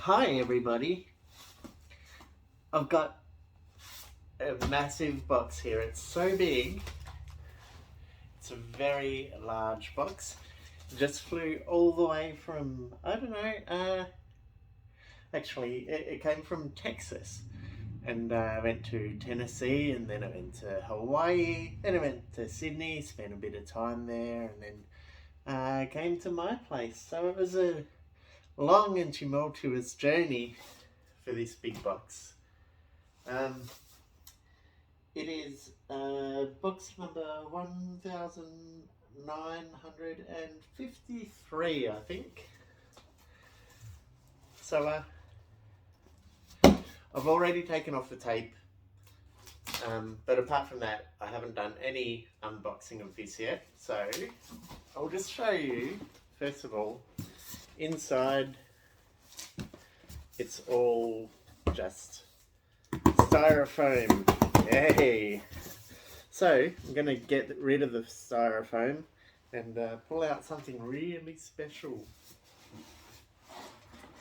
Hi everybody, I've got a massive box here. It's so big, it's a very large box. It just flew all the way from, I don't know, actually it came from Texas, and I went to Tennessee, and then I went to Hawaii, then I went to Sydney, spent a bit of time there, and then came to my place. So it was a long and tumultuous journey for this big box. It is box number 1953, I think. So I've already taken off the tape, but apart from that, I haven't done any unboxing of this yet. So I'll just show you, first of all, inside it's all just styrofoam. Yay! So I'm going to get rid of the styrofoam and pull out something really special.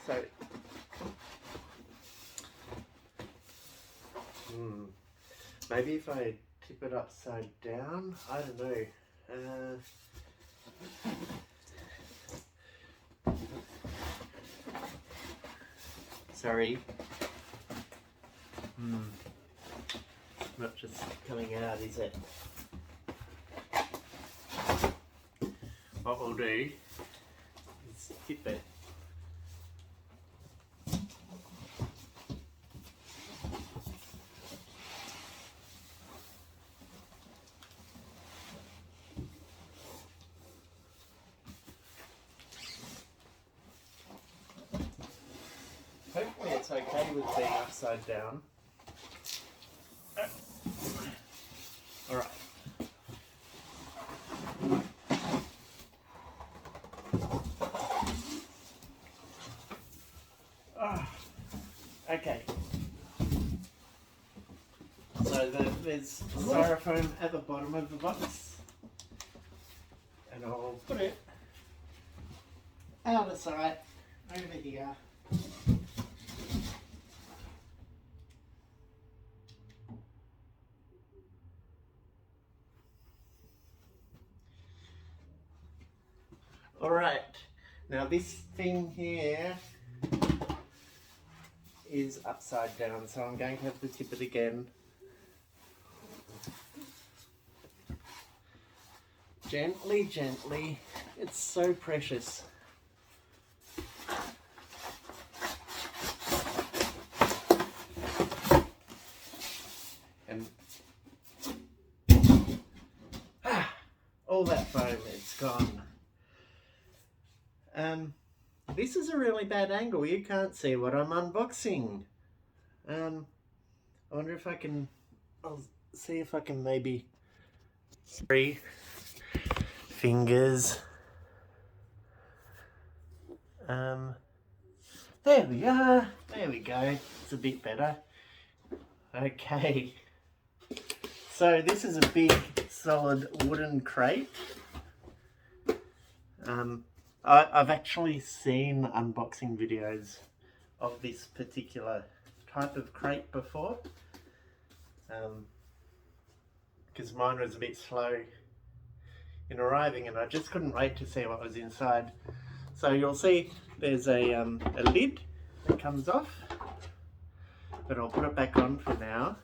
So maybe if I tip it upside down, I don't know. Sorry. Not just coming out, is it? What we'll do is tip it. Hopefully it's okay with being upside down. Alright. Okay. So there's styrofoam at the bottom of the box. And I'll put it out of sight over here. Alright, now this thing here is upside down, so I'm going to have to tip it again. Gently, gently. It's so precious. And all that foam, it's gone. This is a really bad angle. You can't see what I'm unboxing. I wonder if I can, I'll see if I can maybe 3 fingers. There we are. There we go. It's a bit better. Okay. So this is a big solid wooden crate. I've actually seen unboxing videos of this particular type of crate before, because mine was a bit slow in arriving and I just couldn't wait to see what was inside. So you'll see there's a lid that comes off, but I'll put it back on for now,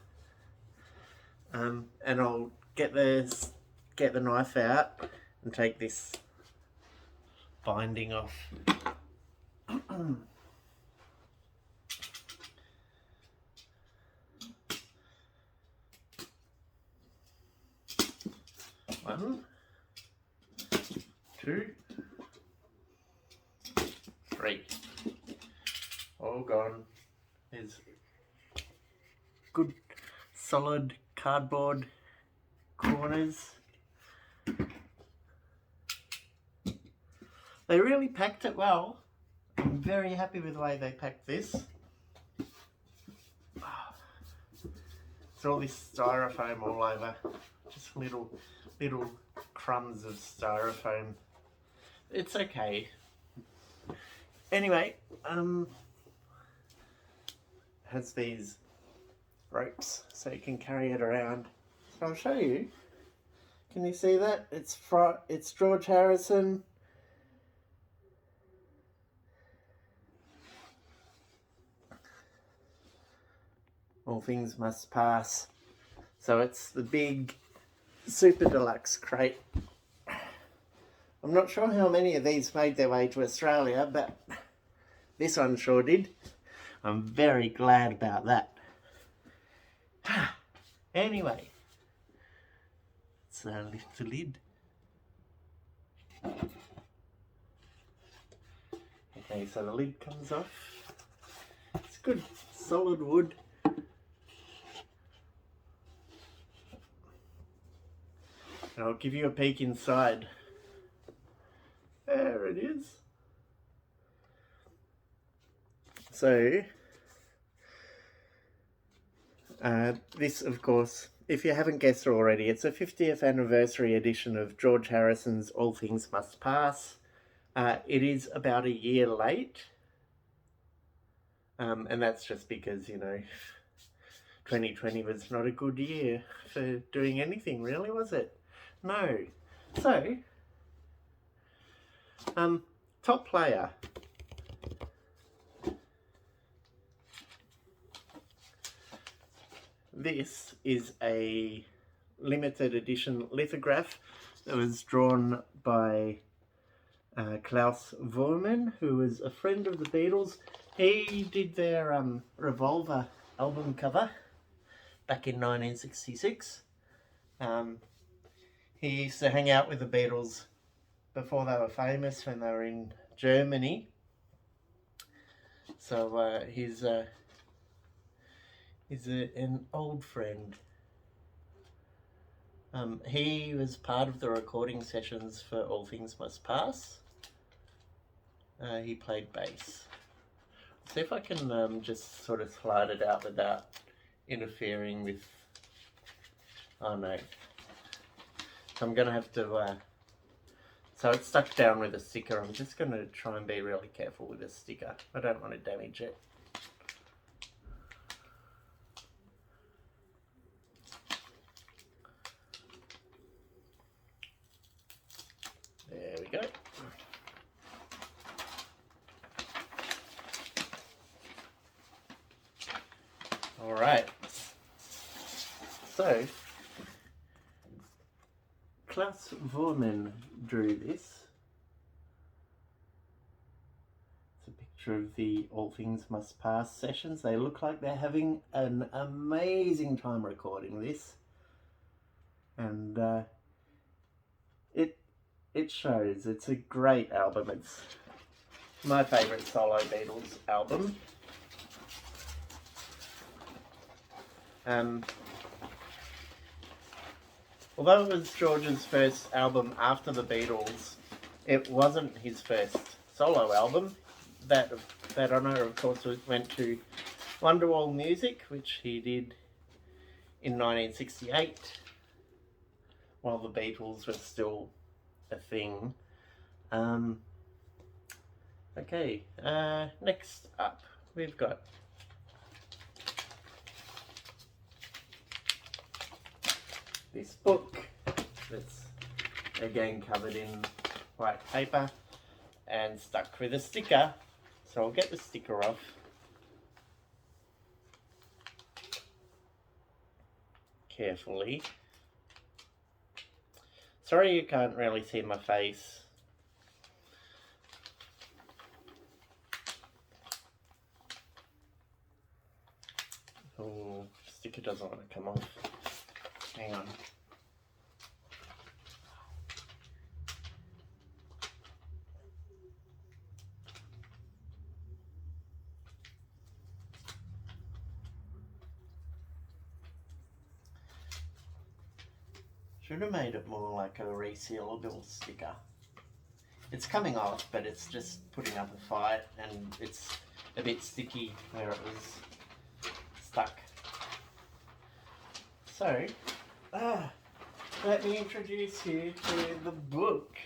and I'll get the knife out and take this binding off. One, 2, 3. All gone. There's good solid cardboard corners. They really packed it well. I'm very happy with the way they packed this. It's all this styrofoam all over. Just little crumbs of styrofoam. It's okay. Anyway, has these ropes so you can carry it around. So I'll show you. Can you see that? It's George Harrison. All Things Must Pass. So it's the big super deluxe crate. I'm not sure how many of these made their way to Australia, but this one sure did. I'm very glad about that. Anyway, let's lift the lid. Okay, so the lid comes off. It's good solid wood. And I'll give you a peek inside. There it is. So, this, of course, if you haven't guessed already, it's a 50th anniversary edition of George Harrison's All Things Must Pass. It is about a year late. And that's just because, 2020 was not a good year for doing anything, really, was it? No. So, top player. This is a limited edition lithograph that was drawn by Klaus Voormann, who was a friend of the Beatles. He did their Revolver album cover back in 1966. He used to hang out with the Beatles before they were famous, when they were in Germany. So he's an old friend. He was part of the recording sessions for All Things Must Pass. He played bass. See if I can just sort of slide it out without interfering with... Oh no. So I'm going to have to... So it's stuck down with a sticker. I'm just going to try and be really careful with the sticker. I don't want to damage it. There we go. All right. So, Klaus Voormann drew this. It's a picture of the All Things Must Pass sessions. They look like they're having an amazing time recording this. And it shows. It's a great album. It's my favourite solo Beatles album. Although it was George's first album after the Beatles, it wasn't his first solo album. That honour, of course, went to Wonderwall Music, which he did in 1968, while the Beatles were still a thing. Okay, next up, we've got this book that's again covered in white paper and stuck with a sticker. So I'll get the sticker off. Carefully. Sorry you can't really see my face. Oh, sticker doesn't want to come off. Hang on. Should have made it more like a resealable sticker. It's coming off, but it's just putting up a fight, and it's a bit sticky where it was stuck. So, let me introduce you to the book.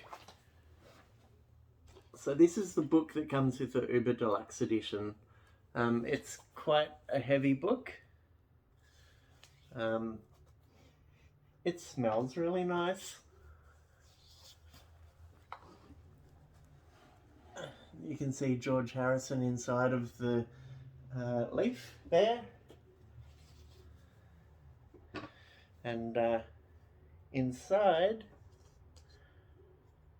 So this is the book that comes with the Uber Deluxe edition. It's quite a heavy book. It smells really nice. You can see George Harrison inside of the leaf there. And inside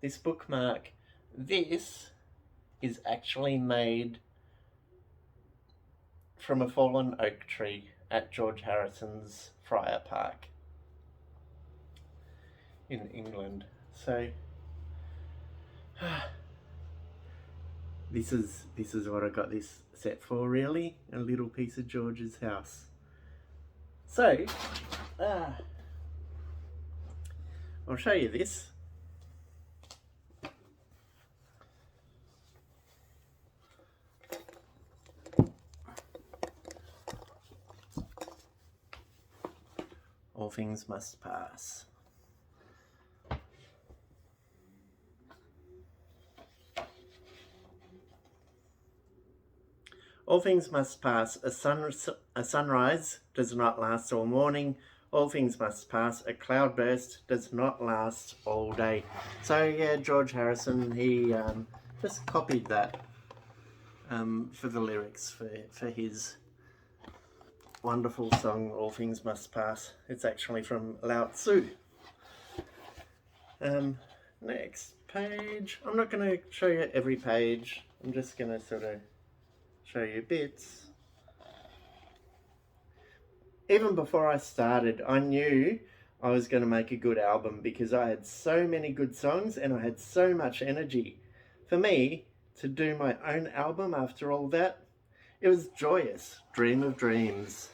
this bookmark, this is actually made from a fallen oak tree at George Harrison's Friar Park in England. So this is what I got this set for, really, a little piece of George's house. So I'll show you this. All things must pass. All things must pass. A sunrise does not last all morning. All things must pass. A cloudburst does not last all day. So yeah, George Harrison, he just copied that for the lyrics for his wonderful song, All Things Must Pass. It's actually from Lao Tzu. Next page. I'm not going to show you every page. I'm just going to sort of show you bits. Even before I started, I knew I was going to make a good album because I had so many good songs and I had so much energy. For me, to do my own album after all that, it was joyous. Dream of dreams.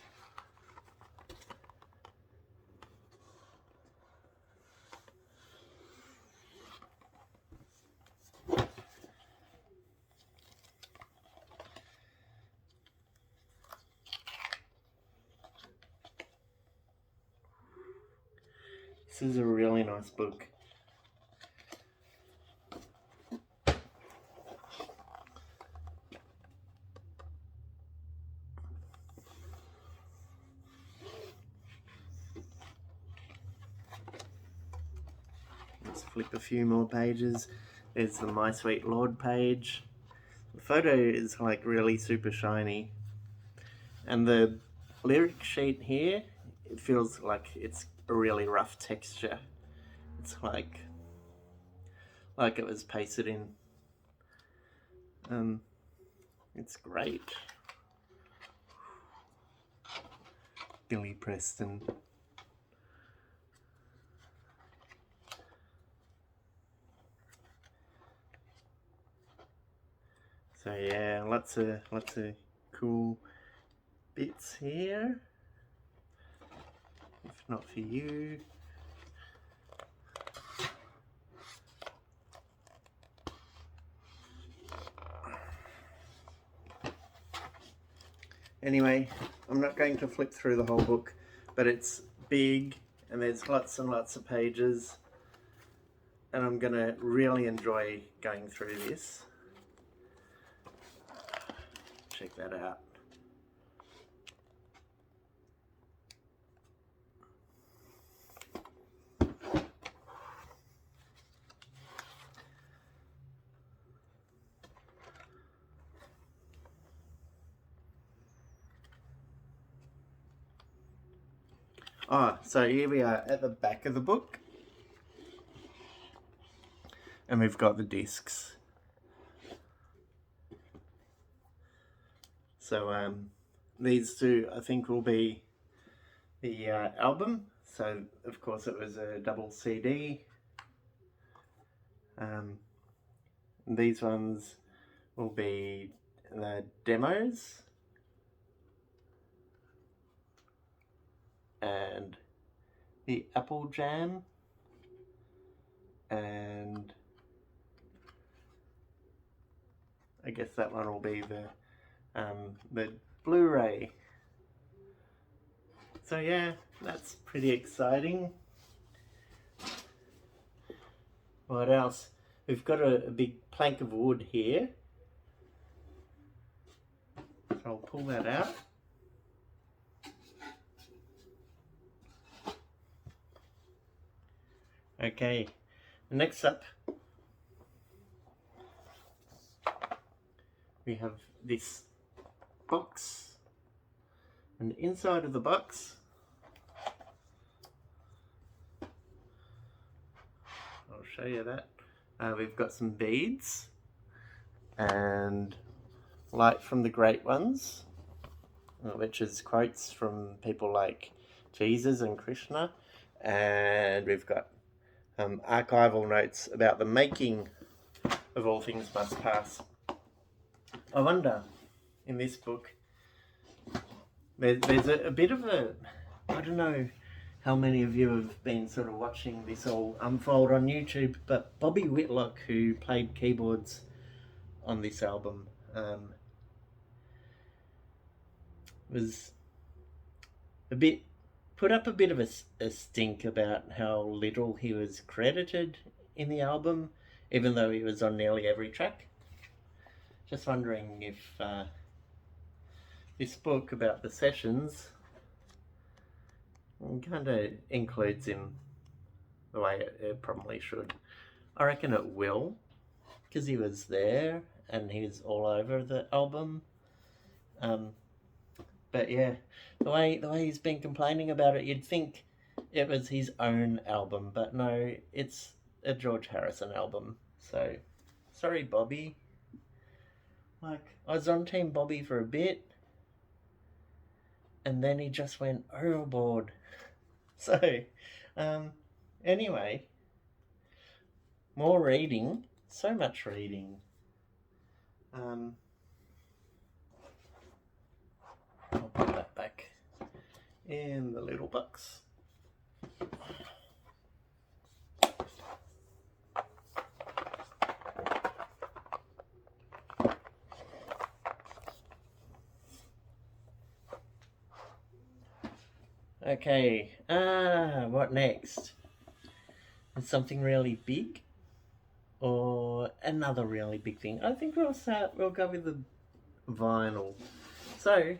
This is a really nice book. Let's flip a few more pages. There's the My Sweet Lord page. The photo is like really super shiny. And the lyric sheet here, it feels like it's a really rough texture. It's like it was pasted in. It's great. Billy Preston. So yeah, lots of cool bits here. If not for you. Anyway, I'm not going to flip through the whole book, but it's big and there's lots and lots of pages, and I'm gonna really enjoy going through this. Check that out. So here we are at the back of the book, and we've got the discs. So these two I think will be the album. So of course it was a double CD. These ones will be the demos. And the Apple Jam, and I guess that one will be the Blu-ray. So yeah, that's pretty exciting. What else? We've got a big plank of wood here. So I'll pull that out. Okay, next up we have this box, and inside of the box I'll show you that. We've got some beads and Light from the Great Ones, which is quotes from people like Jesus and Krishna, and we've got archival notes about the making of All Things Must Pass. I wonder, in this book, there's a bit of a, I don't know how many of you have been sort of watching this all unfold on YouTube, but Bobby Whitlock, who played keyboards on this album, was put up a bit of a stink about how little he was credited in the album, even though he was on nearly every track. Just wondering if this book about the sessions kind of includes him the way it probably should. I reckon it will, because he was there and he was all over the album. But yeah, the way he's been complaining about it, you'd think it was his own album, but no, it's a George Harrison album. So, sorry, Bobby. Like, I was on Team Bobby for a bit, and then he just went overboard. So, anyway, more reading. So much reading. I'll put that back in the little box. Okay, what next? Is something really big? Or another really big thing? I think we'll go with the vinyl. So,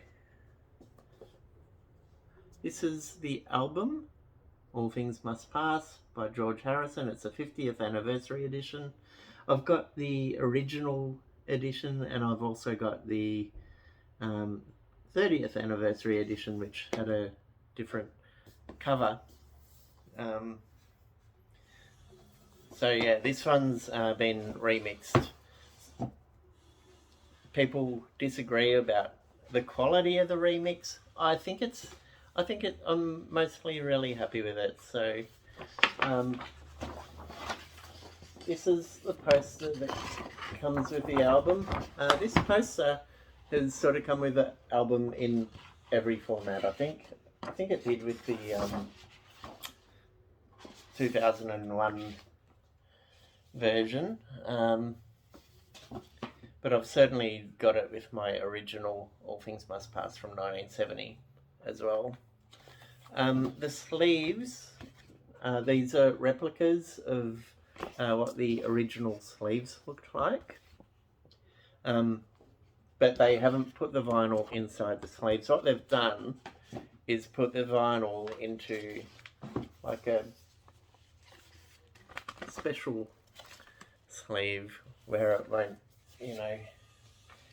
this is the album, All Things Must Pass by George Harrison. It's a 50th anniversary edition. I've got the original edition, and I've also got the 30th anniversary edition, which had a different cover. So yeah, this one's been remixed. People disagree about the quality of the remix. I'm mostly really happy with it. So this is the poster that comes with the album. This poster has sort of come with the album in every format, I think. I think it did with the 2001 version, but I've certainly got it with my original All Things Must Pass from 1970 as well. The sleeves, these are replicas of what the original sleeves looked like, but they haven't put the vinyl inside the sleeves. What they've done is put the vinyl into like a special sleeve where it won't,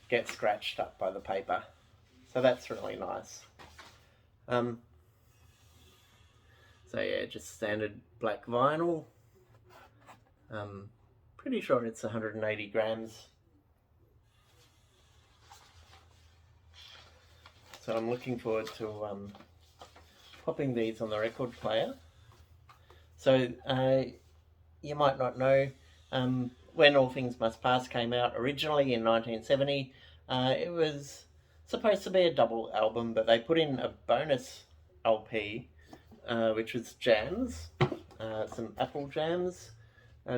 get scratched up by the paper. So that's really nice. So yeah, just standard black vinyl. Pretty sure it's 180 grams. So I'm looking forward to popping these on the record player. So you might not know, when All Things Must Pass came out originally in 1970, it was supposed to be a double album, but they put in a bonus LP, which was jams, some Apple jams,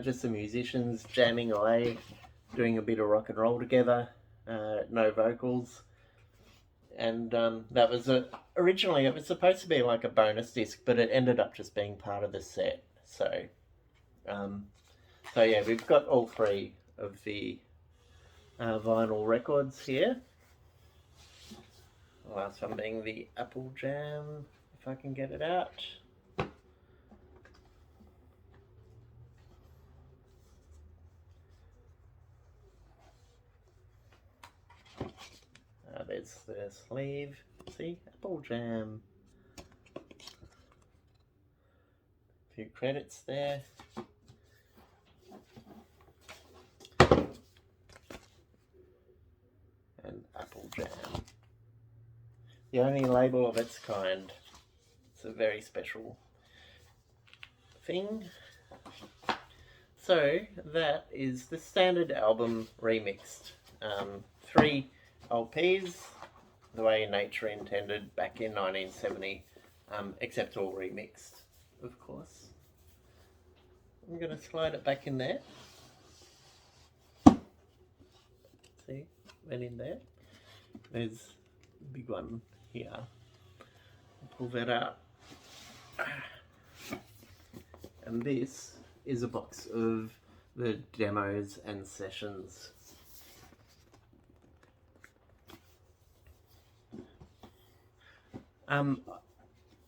just some musicians jamming away, doing a bit of rock and roll together, no vocals. And that was originally it was supposed to be like a bonus disc, but it ended up just being part of the set. So yeah, we've got all three of the vinyl records here. The last one being the apple jam, if I can get it out. There's the sleeve. See, apple jam. A few credits there. And apple jam. The only label of its kind. It's a very special thing. So that is the standard album remixed. 3 LPs, the way nature intended back in 1970, except all remixed, of course. I'm going to slide it back in there. See, went in there. There's a big one here. I'll pull that out. And this is a box of the demos and sessions.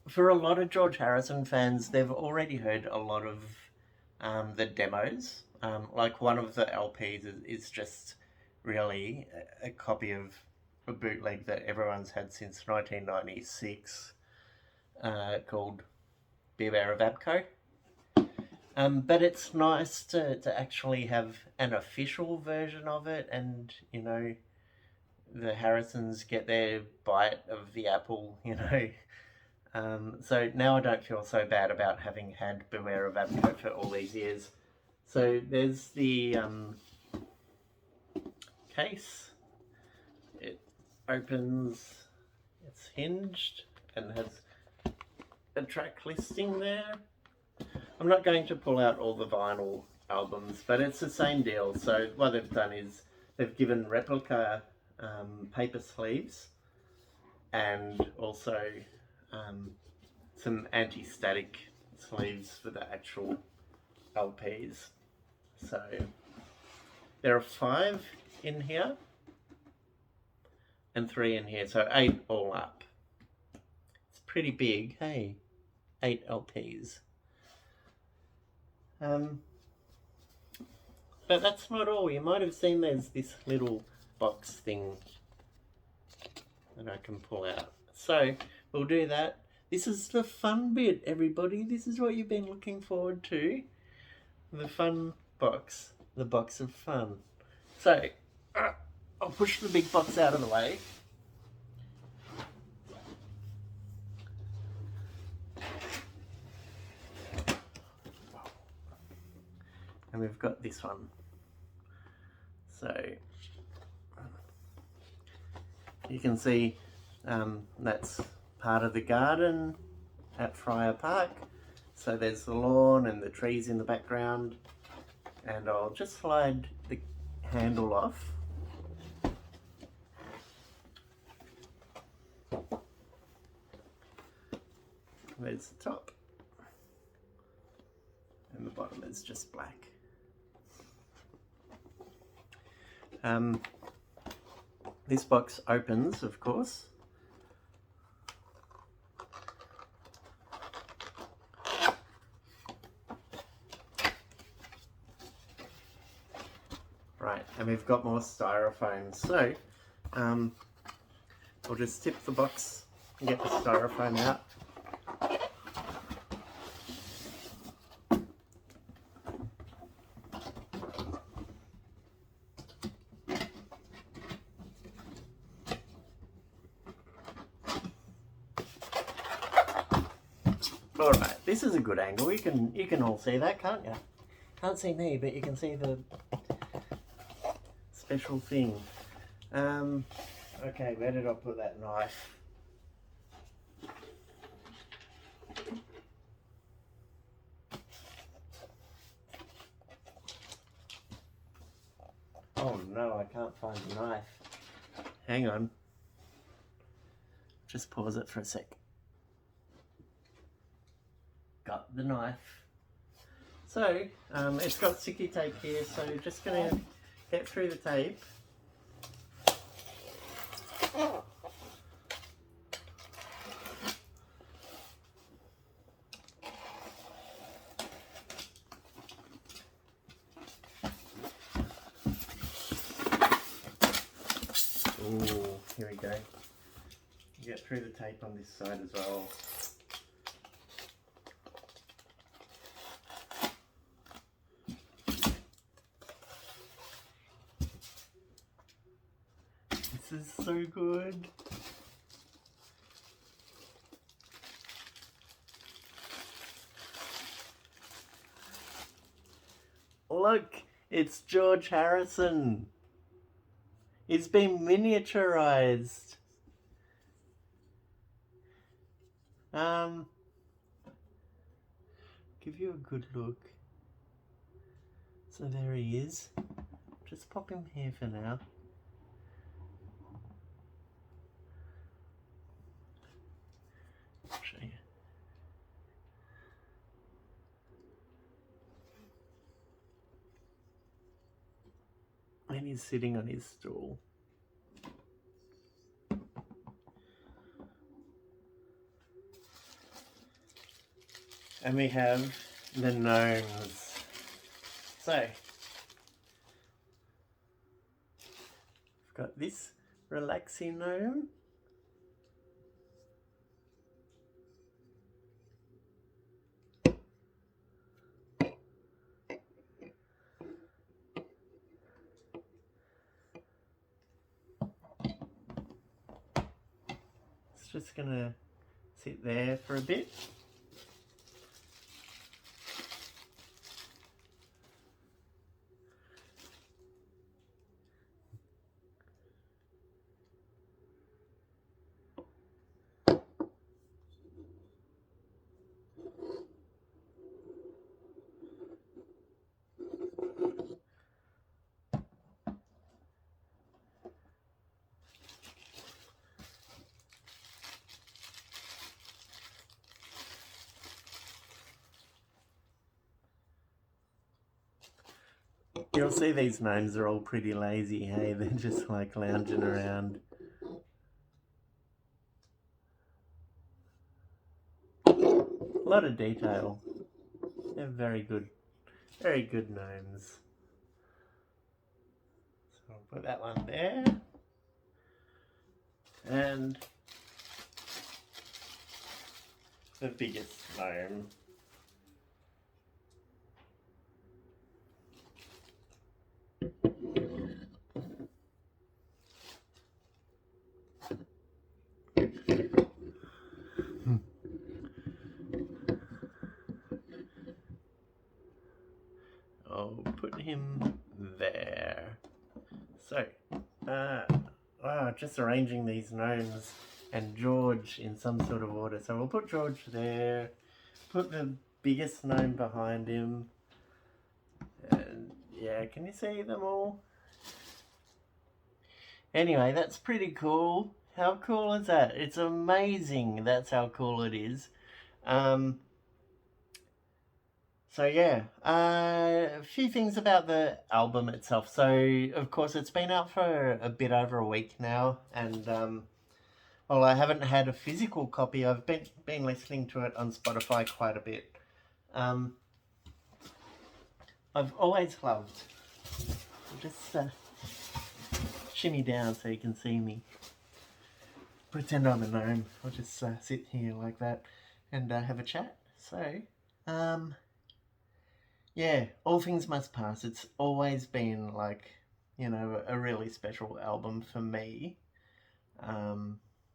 For a lot of George Harrison fans, they've already heard a lot of the demos. Like one of the LPs is just really a copy of a bootleg that everyone's had since 1996 called Beware of Abco. But it's nice to actually have an official version of it, and, you know, the Harrisons get their bite of the apple, you know. So now I don't feel so bad about having had Beware of Abco for all these years. So there's the case. It opens, it's hinged and has a track listing there. I'm not going to pull out all the vinyl albums, but it's the same deal. So what they've done is they've given replica paper sleeves and also some anti-static sleeves for the actual LPs. So there are 5 in here and 3 in here, so 8 all up. It's pretty big, hey, 8 LPs. But that's not all. You might have seen there's this little box thing that I can pull out. So we'll do that. This is the fun bit, everybody. This is what you've been looking forward to. The fun box. The box of fun. So I'll push the big box out of the way. And we've got this one. So you can see that's part of the garden at Friar Park. So there's the lawn and the trees in the background. And I'll just slide the handle off. There's the top. And the bottom is just black. This box opens, of course. Right, and we've got more styrofoam. So, we'll just tip the box and get the styrofoam out. Alright, this is a good angle. You can all see that, can't you? Can't see me, but you can see the special thing. Okay, where did I put that knife? Oh no, I can't find the knife. Hang on. Just pause it for a sec. Got the knife. So, it's got sticky tape here, so just going to get through the tape. Ooh, here we go. Get through the tape on this side as well. This is so good. Look, it's George Harrison. He's been miniaturized. Give you a good look. So there he is. Just pop him here for now. I'll show you. And he's sitting on his stool. And we have the gnomes. So, we've got this relaxing gnome. It's just gonna sit there for a bit. You'll see these gnomes are all pretty lazy, hey? They're just like lounging around. A lot of detail. They're very good gnomes. So I'll put that one there. And the biggest gnome. I'll put him there. So, just arranging these gnomes and George in some sort of order. So we'll put George there, put the biggest gnome behind him, and yeah, can you see them all? Anyway, that's pretty cool. How cool is that? It's amazing. That's how cool it is. So yeah, a few things about the album itself. So of course it's been out for a bit over a week now, and well, I haven't had a physical copy. I've been listening to it on Spotify quite a bit. I've always loved. I'll just shimmy down so you can see me. Pretend I'm a gnome. I'll just sit here like that and have a chat. So, yeah, All Things Must Pass. It's always been like, you know, a really special album for me.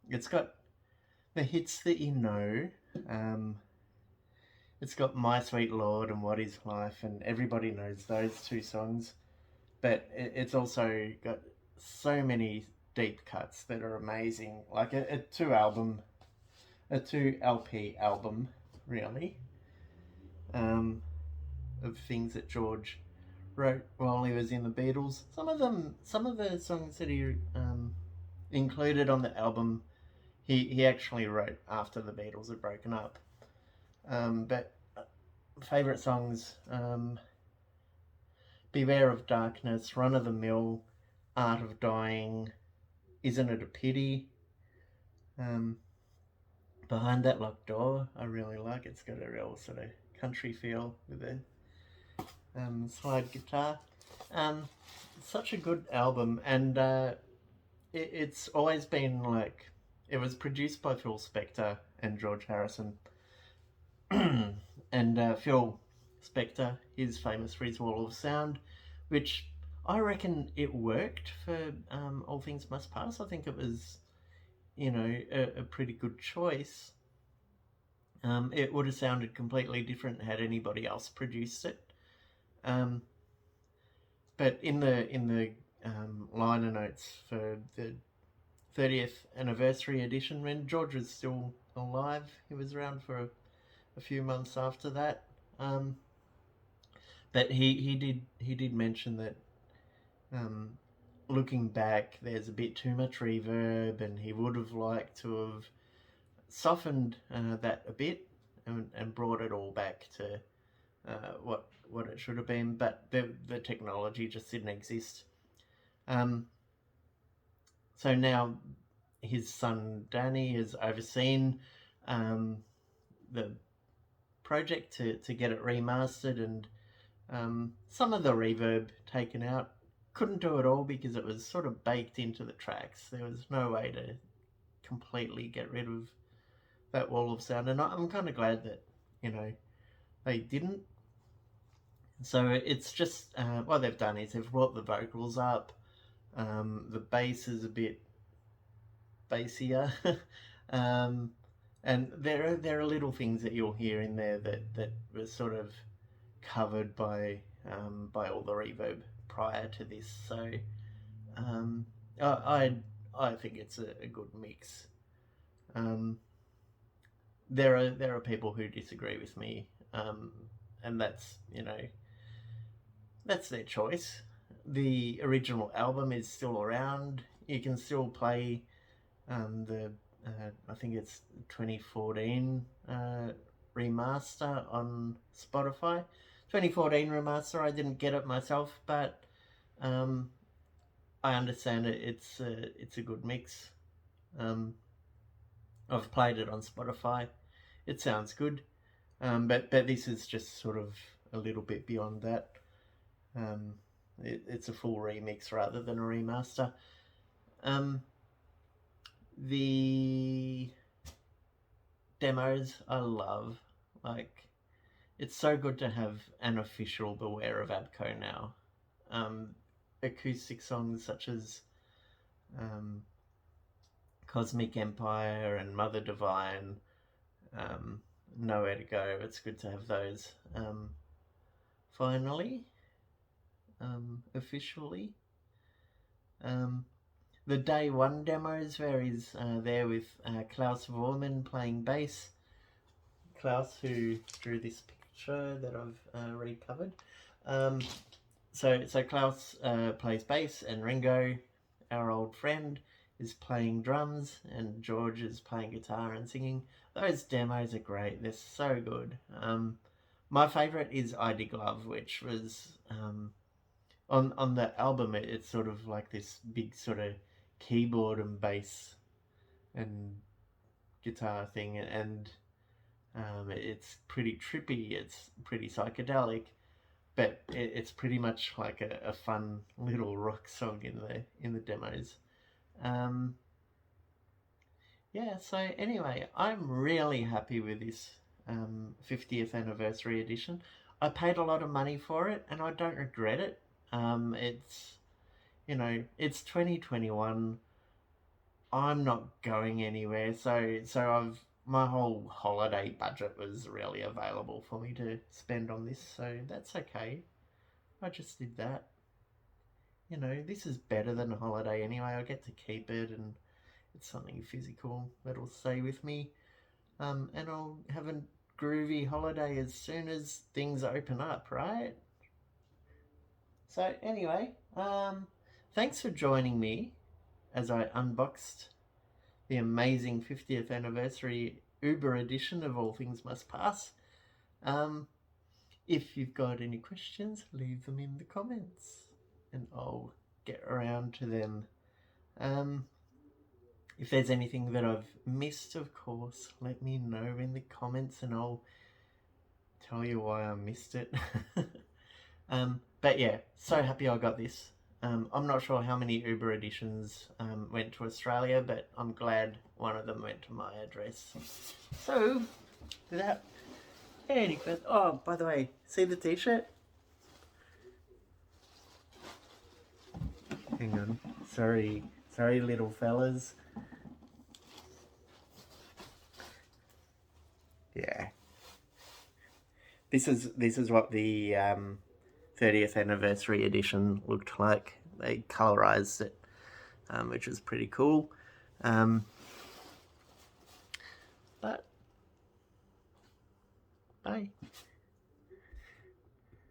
It's got the hits that you know. It's got My Sweet Lord and What Is Life, and everybody knows those two songs. But it's also got so many deep cuts that are amazing. Like a 2 LP album, really. Of things that George wrote while he was in the Beatles. Some of the songs that he included on the album, he actually wrote after the Beatles had broken up. But favourite songs, Beware of Darkness, Run of the Mill, Art of Dying, Isn't It a Pity? Behind That Locked Door, I really like. It's got a real sort of country feel with a slide guitar. Such a good album, and it's always been like, it was produced by Phil Spector and George Harrison. And Phil Spector is famous for his wall of sound, which I reckon it worked for All Things Must Pass. I think it was, a pretty good choice. It would have sounded completely different had anybody else produced it. Um, but in the liner notes for the 30th anniversary edition, when George was still alive, he was around for a few months after that. Um, but he did mention that, um, looking back, there's a bit too much reverb, and he would have liked to have softened that a bit and brought it all back to what it should have been. But the technology just didn't exist. Um, so now his son Danny has overseen the project to get it remastered, and some of the reverb taken out. Couldn't do it all because it was sort of baked into the tracks. There was no way to completely get rid of that wall of sound, and I'm kind of glad that they didn't. So it's just what they've done is they've brought the vocals up. The bass is a bit bassier. um, and there are little things that you'll hear in there that were sort of covered by all the reverb prior to this. So I think it's a good mix. There are people who disagree with me, and that's their choice. The original album is still around. You can still play the I think it's 2014 remaster on Spotify. 2014 remaster. I didn't get it myself, but um, I understand it. It's a good mix. I've played it on Spotify. It sounds good, but this is just sort of a little bit beyond that. It's a full remix rather than a remaster. The demos I love. Like, it's so good to have an official Beware of Abco now. Acoustic songs such as Cosmic Empire and Mother Divine, Nowhere to Go. It's good to have those finally, officially. The day one demos where he's there with Klaus Vormann playing bass. Klaus, who drew this picture that I've recovered. So Klaus plays bass, and Ringo, our old friend, is playing drums, and George is playing guitar and singing. Those demos are great. They're so good. My favourite is I Dig Love, which was on the album. It's sort of like this big sort of keyboard and bass and guitar thing, and it's pretty trippy. It's pretty psychedelic, but it's pretty much like a fun little rock song in the demos. Yeah. So anyway, I'm really happy with this 50th anniversary edition. I paid a lot of money for it, and I don't regret it. It's it's 2021. I'm not going anywhere, so my whole holiday budget was really available for me to spend on this, so that's okay. I just did that. This is better than a holiday anyway. I get to keep it, and it's something physical that'll stay with me. And I'll have a groovy holiday as soon as things open up, right? So anyway, thanks for joining me as I unboxed the amazing 50th anniversary Uber edition of All Things Must Pass. If you've got any questions, leave them in the comments and I'll get around to them. If there's anything that I've missed, of course, let me know in the comments and I'll tell you why I missed it. But yeah, so happy I got this. I'm not sure how many Uber editions went to Australia, but I'm glad one of them went to my address. So, without any further... Oh, by the way, see the t-shirt? Hang on. Sorry, little fellas. Yeah. This is what the 30th anniversary edition looked like. They colorized it, which is pretty cool. But bye.